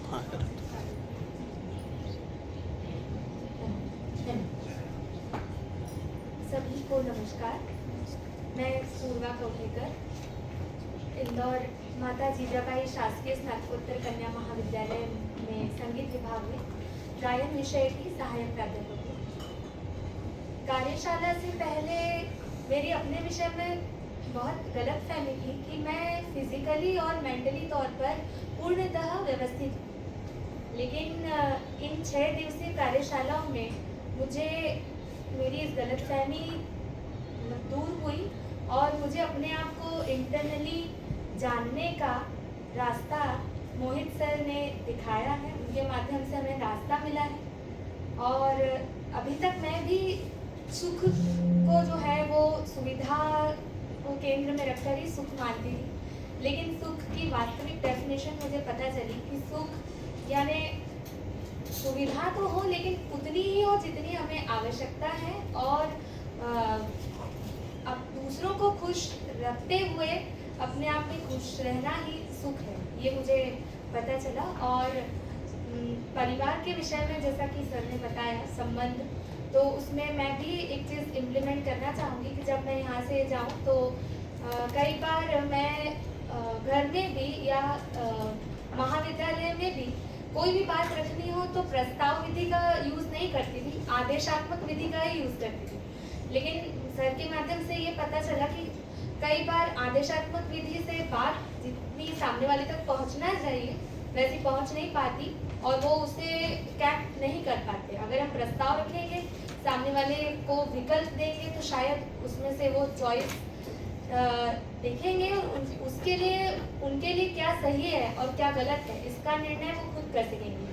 हाँ सभी को नमस्कार। मैं पूर्वा कौठेकर, इंदौर माता जीजाबाई शासकीय स्नातकोत्तर कन्या महाविद्यालय में संगीत विभाग में गायन विषय की सहायक प्राध्यापक हूँ। कार्यशाला से पहले मेरी अपने विषय में बहुत गलत फहमी थी कि मैं फिजिकली और मेंटली तौर पर पूर्णतः व्यवस्थित हूँ, लेकिन इन 6 दिवसीय कार्यशालाओं में मुझे मेरी इस गलतफहमी दूर हुई और मुझे अपने आप को इंटरनली जानने का रास्ता मोहित सर ने दिखाया है। उनके माध्यम से हमें रास्ता मिला है और अभी तक मैं भी सुख को जो है वो सुविधा को केंद्र में रखकर ही सुख मानती थी, लेकिन सुख की वास्तविक डेफिनेशन मुझे पता चली कि सुख यानी सुविधा तो हो लेकिन उतनी ही हो जितनी हमें आवश्यकता है और अब दूसरों को खुश रखते हुए अपने आप में खुश रहना ही सुख है, ये मुझे पता चला। और परिवार के विषय में जैसा कि सर ने बताया संबंध, तो उसमें मैं भी एक चीज़ इम्प्लीमेंट करना चाहूँगी कि जब मैं यहाँ से जाऊँ तो कई बार मैं घर में भी या महाविद्यालय में भी कोई भी बात रखनी हो तो प्रस्ताव विधि का यूज़ नहीं करती थी, आदेशात्मक विधि का ही यूज़ करती थी। लेकिन सर के माध्यम से ये पता चला कि कई बार आदेशात्मक विधि से बात जितनी सामने वाले तक पहुंचना चाहिए वैसी पहुंच नहीं पाती और वो उसे कैप नहीं कर पाते। अगर हम प्रस्ताव रखेंगे, सामने वाले को विकल्प देंगे तो शायद उसमें से वो चॉइस देखेंगे उसके लिए उनके लिए क्या सही है और क्या गलत है इसका निर्णय वो खुद कर सकेंगे।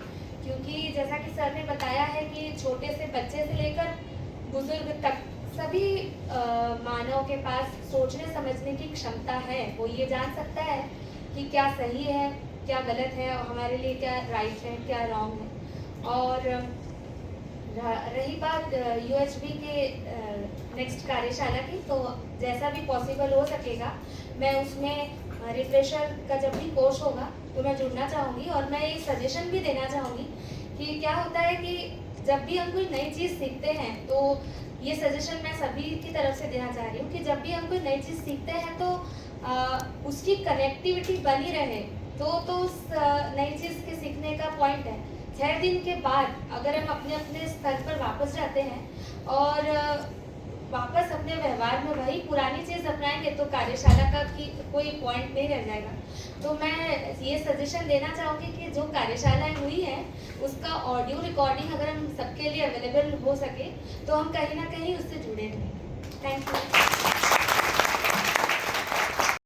क्योंकि जैसा कि सर ने बताया है कि छोटे से बच्चे से लेकर बुजुर्ग तक सभी मानव के पास सोचने समझने की क्षमता है। वो ये जान सकता है कि क्या सही है क्या गलत है और हमारे लिए क्या राइट है क्या रॉन्ग है। और रही बात UHB के नेक्स्ट कार्यशाला की, तो जैसा भी पॉसिबल हो सकेगा मैं उसमें रिफ्रेशर का जब भी कोर्स होगा तो मैं जुड़ना चाहूँगी। और मैं ये सजेशन भी देना चाहूँगी कि क्या होता है कि जब भी हम कोई नई चीज़ सीखते हैं, तो ये सजेशन मैं सभी की तरफ से देना चाह रही हूँ कि जब भी हम कोई नई चीज़ सीखते हैं तो उसकी कनेक्टिविटी बनी रहे तो उस नई चीज़ के सीखने का पॉइंट है। 6 दिन के बाद अगर हम अपने अपने स्तर पर वापस जाते हैं और वापस अपने व्यवहार में वही पुरानी चीज़ अपनाएंगे तो कार्यशाला का कोई पॉइंट नहीं रह जाएगा। तो मैं ये सजेशन देना चाहूँगी कि जो कार्यशालाएं हुई हैं उसका ऑडियो रिकॉर्डिंग अगर हम सबके लिए अवेलेबल हो सके तो हम कहीं ना कहीं उससे जुड़े रहें। Thank you.